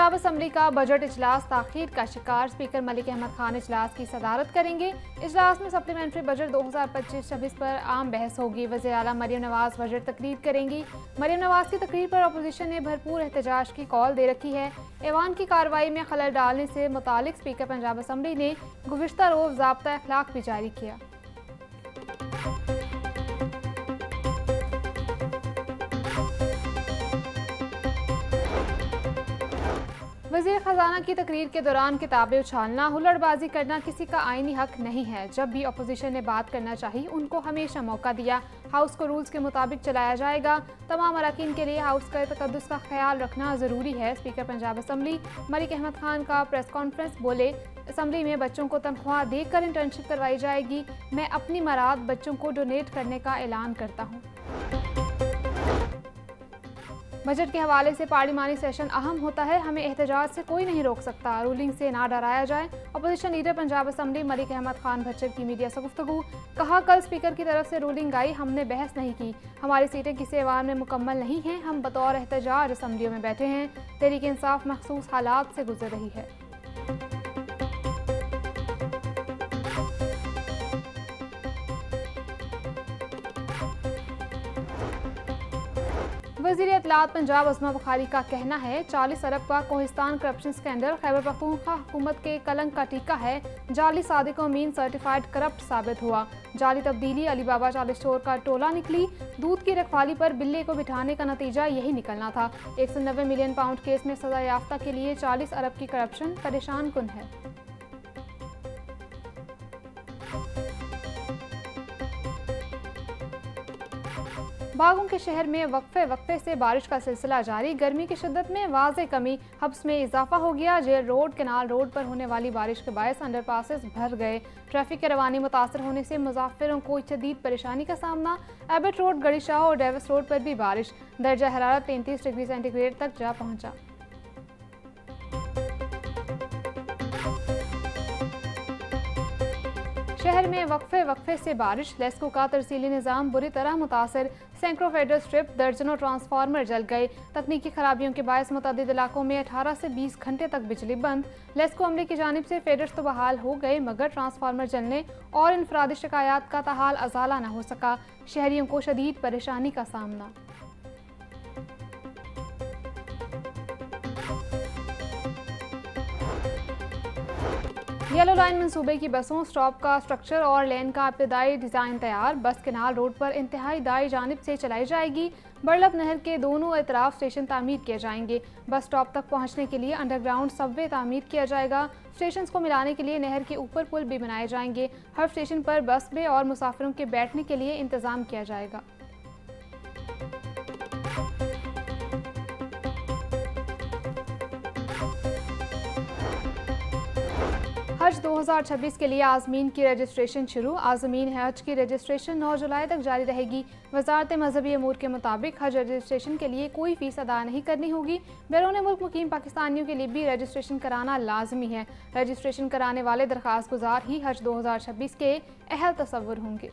Punjab assembly का budget इजलास ताखीर का शिकार। स्पीकर मलिक अहमद खान इजलास की सदारत करेंगे। इजलास में सप्लीमेंट्री बजट 2025-26 पर आम बहस होगी। वज़ीर आला मरियम नवाज बजट तकरीर करेंगी। मरियम नवाज की तकरीर पर अपोजिशन ने भरपूर एहतजाज की कॉल दे रखी है। ऐवान की कार्रवाई में खलल डालने से मुतालिक स्पीकर पंजाब असम्बली ने गुज़िश्ता रोज़ ज़ाब्ता अखलाक भी जारी किया। वज़ीर ख़जाना की तकरीर के दौरान किताबें उछालना, हुल्लड़बाजी करना किसी का आईनी हक नहीं है। जब भी अपोजिशन ने बात करना चाहिए उनको हमेशा मौका दिया। हाउस को रूल्स के मुताबिक चलाया जाएगा। तमाम अरकान के लिए हाउस का तकद्दुस का ख्याल रखना ज़रूरी है। स्पीकर पंजाब असम्बली मलिक अहमद खान का प्रेस कॉन्फ्रेंस बोले, असम्बली में बच्चों को तनख्वाह देकर इंटर्नशिप करवाई जाएगी। मैं अपनी मराद बच्चों को डोनेट करने का ऐलान करता हूँ। बजट के हवाले से पार्लिमानी सेशन अहम होता है, हमें एहतजाज से कोई नहीं रोक सकता। रूलिंग से ना डराया जाए। Opposition leader Punjab assembly Malik Ahmad Khan Bhachar की मीडिया से गुफ्तगू। कहा, कल स्पीकर की तरफ से रूलिंग आई, हमने बहस नहीं की। हमारी सीटें किसी ऐवान में मुकम्मल नहीं हैं। हम बतौर एहतजाज असम्बलियों में बैठे हैं। तहरीक इंसाफ मखसूस हालात से गुजर रही है। वज़ीर इत्तलात पंजाब अज़मा बुखारी का कहना है, 40 अरब का कोहिस्तान करप्शन स्कैंडल खैबर पख्तूनख्वा हुकूमत के कलंक का टीका है। जाली सादिक अमीन सर्टिफाइड करप्ट साबित हुआ। जाली तब्दीली अली बाबा चालीस स्टोर का टोला निकली। दूध की रखवाली पर बिल्ले को बिठाने का नतीजा यही निकलना था। 190 मिलियन पाउंड केस में सजा याफ्ता के लिए 40 अरब की करप्शन परेशान कुन है। बागों के शहर में वक्फे से बारिश का सिलसिला जारी। गर्मी की शिद्दत में वाज़े कमी, हब्स में इजाफा हो गया। जेल रोड कैनाल रोड पर होने वाली बारिश के बायस अंडरपासेस भर गए। ट्रैफिक की रवानी मुतासर होने से मुसाफिरों को शदीद परेशानी का सामना। एबट रोड, गड़ीशाह और डेविस रोड पर भी बारिश। दर्जा हरारत 33 डिग्री सेंटीग्रेड तक जा पहुंचा। शहर में वक्फे से बारिश। लेस्को का तरसीली निज़ाम बुरी तरह मुतासर। सैकड़ों फेडरल स्ट्रिप, दर्जनों ट्रांसफार्मर जल गए। तकनीकी खराबियों के बायस मुतअद्दिद इलाकों में 18 से 20 घंटे तक बिजली बंद। लेस्को अमले की जानिब से फेडर्स तो बहाल हो गए, मगर ट्रांसफार्मर जलने और इनफरादी शिकायत का ताहाल अजाला न हो सका। शहरियों को शदीद परेशानी का सामना। येलो लाइन मंसूबे की बसों, स्टॉप का स्ट्रक्चर और लेन का इब्तदाई डिज़ाइन तैयार। बस केनाल रोड पर इंतहाई दाई जानिब से चलाई जाएगी। बड़लब नहर के दोनों अतराफ स्टेशन तामीर किए जाएंगे। बस स्टॉप तक पहुंचने के लिए अंडरग्राउंड सबवे तामीर किया जाएगा। स्टेशन को मिलाने के लिए नहर के ऊपर पुल भी बनाए जाएंगे। हर स्टेशन पर बस बे और मुसाफिरों के बैठने के लिए इंतज़ाम किया जाएगा। हज 2026 के लिए आज़मीन की रजिस्ट्रेशन शुरू। आज़मीन हज की रजिस्ट्रेशन 9 जुलाई तक जारी रहेगी। वज़ारत मज़हबी अमूर के मुताबिक हज रजिस्ट्रेशन के लिए कोई फ़ीस अदा नहीं करनी होगी। बैरून मुल्क मुकीम पाकिस्तानियों के लिए भी रजिस्ट्रेशन कराना लाजमी है। रजिस्ट्रेशन कराने वाले दरख्वास्त गुजार ही हज 2026 के अहल तसव्वुर होंगे।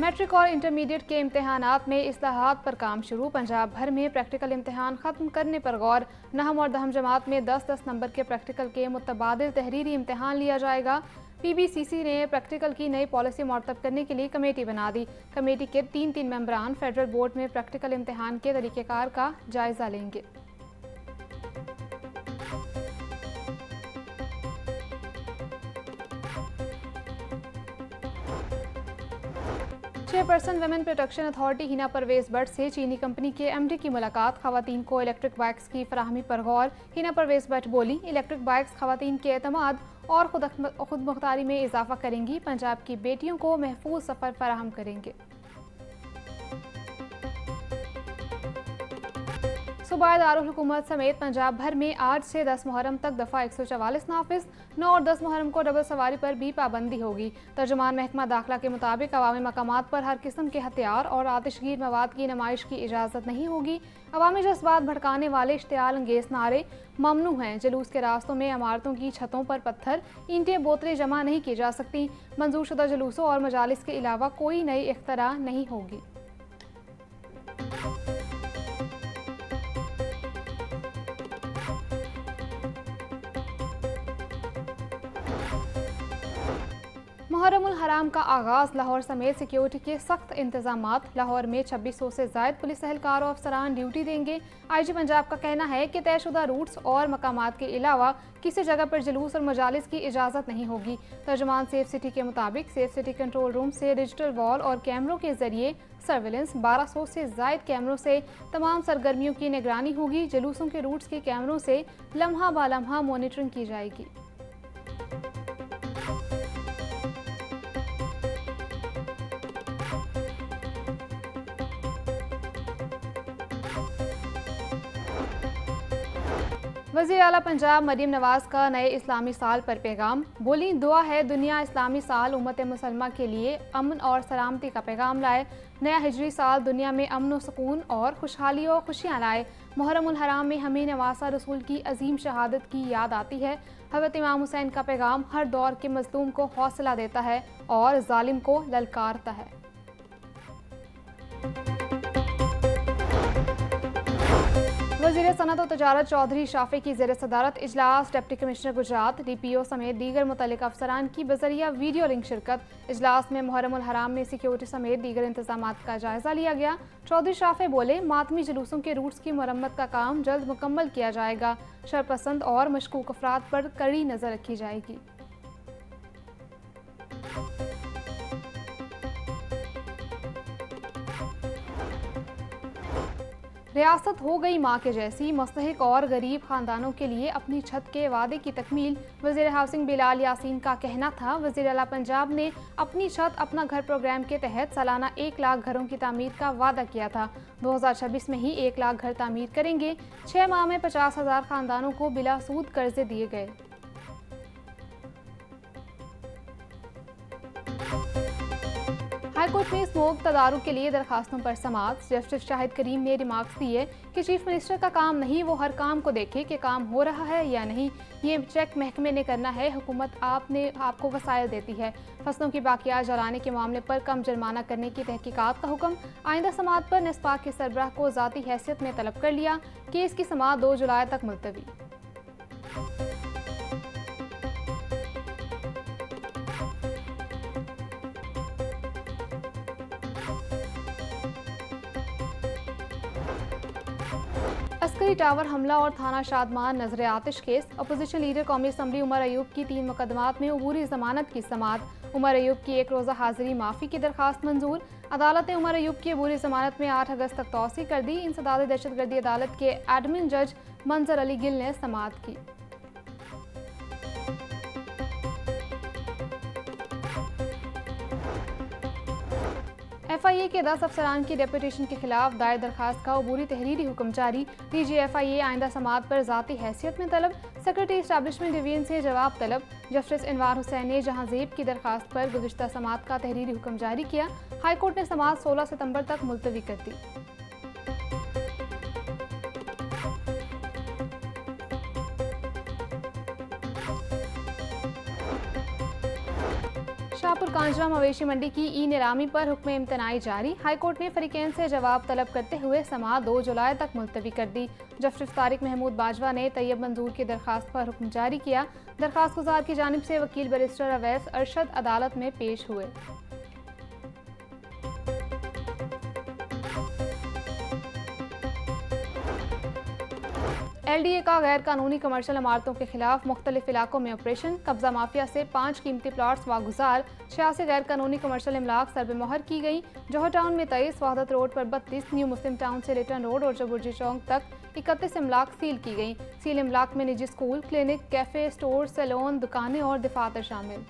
मैट्रिक और इंटरमीडिएट के इम्तहानात में इस्लाहात पर काम शुरू। पंजाब भर में प्रैक्टिकल इम्तहान ख़त्म करने पर गौर। नहम और दहम जमात में 10-10 नंबर के प्रैक्टिकल के मुतबादिल तहरीरी इम्तहान लिया जाएगा। PBCC ने प्रैक्टिकल की नई पॉलिसी मुरतब करने के लिए कमेटी बना दी। कमेटी के 3 मेंबरान फेडरल बोर्ड में प्रैक्टिकल इम्तहान के तरीक़ेकार का जायज़ा लेंगे। Chairperson women protection authority Hina Parvez Bhatti से चीनी कंपनी के MD की मुलाकात। खवातीन को इलेक्ट्रिक बाइक्स की फराहमी पर गौर। हिना परवेज भट्ट बोली, इलेक्ट्रिक बाइक्स खवातीन के एतमाद और खुद मुख्तारी में इजाफा करेंगी। पंजाब की बेटियों को महफूज सफ़र फराहम करेंगे। सूबाई दारुल हुकूमत समेत पंजाब भर में आज से 10 मुहर्रम तक दफ़ा 144 नाफिज। 9 और 10 मुहर्रम को डबल सवारी पर भी पाबंदी होगी। तर्जुमान महकमा दाखिला के मुताबिक अवामी मकामात पर हर किस्म के हथियार और आतिशगीर मवाद की नुमाइश की इजाज़त नहीं होगी। अवामी जज्बात भड़काने वाले इश्तियाल अंगेज़ नारे ममनू हैं। जुलूस के रास्तों में इमारतों की छतों पर पत्थर, ईंटें, बोतलें जमा नहीं की जा सकती। मंजूर शुदा जुलूसों और मजालिस के अलावा कोई नई इख्तरा नहीं होगी। मुहर्रम उल हराम का आगाज़। लाहौर समेत सिक्योरिटी के सख्त इंतजामात। लाहौर में 2600 से ज़ायद पुलिस एहलकार और अफसरान ड्यूटी देंगे। IG पंजाब का कहना है कि तयशुदा रूट्स और मकामात के अलावा किसी जगह पर जुलूस और मजालिस की इजाज़त नहीं होगी। तर्जुमान सेफ सिटी के मुताबिक सेफ सिटी कंट्रोल रूम से डिजिटल वॉल और कैमरों के जरिए सर्विलेंस 1200 से ज़ायद कैमरों से तमाम सरगर्मियों की निगरानी होगी। जुलूसों के रूट्स के कैमरों से लम्हा बालम्हा मॉनिटरिंग की जाएगी। वज़ीर आला पंजाब मरीम नवाज़ का नए इस्लामी साल पर पैगाम। बोली, दुआ है दुनिया इस्लामी साल उम्मत मुसलमा के लिए अमन और सलामती का पैगाम लाए। नया हिजरी साल दुनिया में अमन व सुकून और खुशहाली और खुशियाँ लाए। मुहर्रम उल हराम में हमें नवासा रसूल की अजीम शहादत की याद आती है। हज़रत इमाम हुसैन का पैगाम हर दौर के मज़लूम को हौसला देता है और जालिम को ललकारता है। वज़ीर सनअत और तजारत चौधरी शाफी की ज़ेर सदारत इजलास। डिप्टी कमिश्नर गुजरात, DPO समेत दीगर मुतल्लिक़ अफसरान की बज़रिया वीडियो लिंक शिरकत। इजलास में मुहर्रम उल हराम में सिक्योरिटी समेत दीगर इंतजामात का जायज़ा लिया गया। चौधरी शाफी बोले, मातमी जुलूसों के रूट्स की मरम्मत का काम जल्द मुकम्मल किया जाएगा। शरपसंद और मशकूक अफराद पर कड़ी नज़र रखी जाएगी। रियासत हो गई माँ के जैसी। मुस्तहिक और गरीब खानदानों के लिए अपनी छत के वादे की तकमील। वज़ीर हाउसिंग बिलाल यासीन का कहना था, वज़ीर आला पंजाब ने अपनी छत अपना घर प्रोग्राम के तहत सालाना 1 लाख घरों की तामीर का वादा किया था। 2026 में ही 1 लाख घर तामीर करेंगे। 6 माह में 50,000 खानदानों को बिला सूद कर्जे दिए गए। हाईकोर्ट में स्मोक तदारुक के लिए दरखास्तों पर समाअत। जस्टिस शाहिद करीम ने रिमार्क्स दिए कि चीफ मिनिस्टर का काम नहीं वो हर काम को देखे कि काम हो रहा है या नहीं। ये चेक महकमे ने करना है। हुकूमत आपको वसाइल देती है। फसलों की बाकियात जलाने के मामले पर कम जुर्माना करने की तहकीकात का हुक्म। आइंदा समाअत पर नेस्पाक के सरबराह को ज़ाती हैसियत में तलब कर लिया। केस की समाअत 2 जुलाई तक मुलतवी। अस्करी टावर हमला और थाना शादमान नजर आतिश केस। अपोजिशन लीडर कौमी असम्बली उमर अयूब की 3 मुकदमात में अबूरी जमानत की समाअत। उमर अयूब की 1 रोज़ा हाजिरी माफ़ी की दरखास्त मंजूर। अदालत ने उमर अयूब की अबूरी जमानत में 8 अगस्त तक तौसी कर दी। इंसदाद दहशतगर्दी अदालत के एडमिन जज मंजर अली गिल ने समाअत की। FIA के 10 अफसरान की डेपुटेशन के खिलाफ दायर दरखास्त का अबूरी तहरीरी हुक्म जारी। DG FIA आइंदा समाअत पर ज़ाती हैसियत में तलब। सेक्रेटरी इस्टेब्लिशमेंट डिवीजन से जवाब तलब। जस्टिस इनवार हुसैन ने जहांज़ेब की दरखास्त पर गुज़िश्ता समाअत का तहरीरी हुक्म जारी किया। हाईकोर्ट ने समाअत 16 सितंबर तक मुलतवी कर दी। शाहपुर कांजरा मवेशी मंडी की नीलामी पर हुक्म इम्तनाई जारी। हाईकोर्ट ने फरीकैन से जवाब तलब करते हुए समाअत 2 जुलाई तक मुलतवी कर दी। जस्टिस तारिक महमूद बाजवा ने तैयब मंजूर की दरखास्त पर हुक्म जारी किया। दरखास्त गुजार की जानिब से वकील बैरिस्टर अवैस अरशद अदालत में पेश हुए। LDA का गैर कानूनी कमर्शियल इमारतों के खिलाफ मुख्तलिफ इलाकों में ऑपरेशन। कब्जा माफिया से 5 कीमती प्लाट्स वागुजार। 86 गैर कानूनी कमर्शियल इमलाक सरबे मोहर की गई। जौहर टाउन में 23, वहदत रोड पर 32, न्यू मुस्लिम टाउन से रिटर्न रोड और जबुर्जी चौक तक 31 इमलाक सील की गई। सील इमलाक में निजी school, clinic, cafe, store, salon, दुकानें और दफातर शामिल।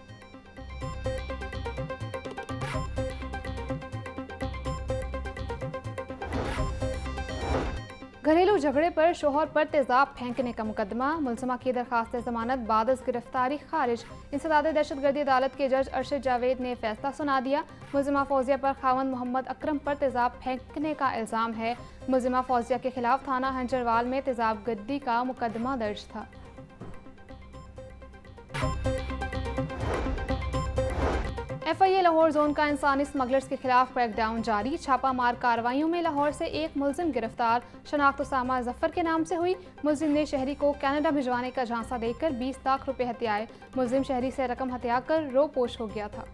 घरेलू झगड़े पर शोहर पर तेजाब फेंकने का मुकदमा। मुलजमा की दरखास्त जमानत बाद गिरफ्तारी खारिज। इंसदाद दहशतगर्दी अदालत के जज अरशद जावेद ने फैसला सुना दिया। मुलजमा फौजिया पर खावन मोहम्मद अकरम पर तेजाब फेंकने का इल्ज़ाम है। मुलजमा फौजिया के खिलाफ थाना हंजरवाल में तेजाब गर्दी का मुकदमा दर्ज था। FIA लाहौर जोन का इंसानी स्मगलर्स के खिलाफ क्रैकडाउन जारी। छापामार कार्रवाइयों में लाहौर से एक मुलजिम गिरफ्तार। शनाख्त उसामा जफर के नाम से हुई। मुलजिम ने शहरी को कनाडा भिजवाने का झांसा देकर 20 लाख रुपए हथियाए। मुलजिम शहरी से रकम हत्या कर रोपोश हो गया था।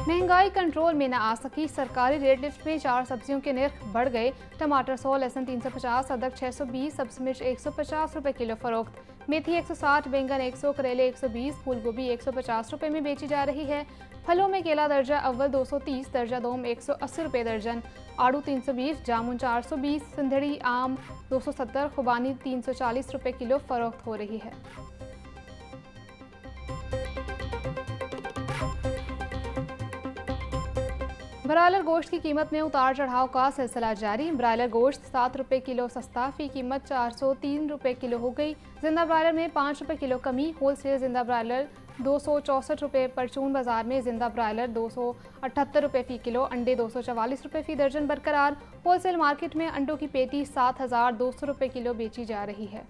महंगाई कंट्रोल में न आ सकी। सरकारी रेट लिस्ट में 4 सब्जियों के निर्ख बढ़ गए। टमाटर 100, लहसुन 350, अदरक 620, सब्ज मिर्च 150 रुपए किलो फरोख्त। मेथी 160, बैंगन 100, करेले 120, फूल गोभी 150 रुपए में बेची जा रही है। फलों में केला दर्जा अव्वल 230, दर्जा दोम 180 रुपए दर्जन, आड़ू 320, जामुन 420, सिंधड़ी आम 270, खुबानी 340 रुपए किलो फरोख्त हो रही है। ब्रायलर गोश्त की कीमत में उतार चढ़ाव का सिलसिला जारी। ब्रायलर गोश्त 7 रुपए किलो सस्ता, फी कीमत 403 रुपए किलो हो गई। जिंदा ब्रायलर में 5 रुपए किलो कमी। होलसेल जिंदा ब्रायलर 264 रुपए, परचून बाजार में जिंदा ब्रायलर 278 रुपए फी किलो, अंडे 244 रुपए फी दर्जन बरकरार। होलसेल मार्केट में अंडों की पेटी 7200 रुपए किलो बेची जा रही है।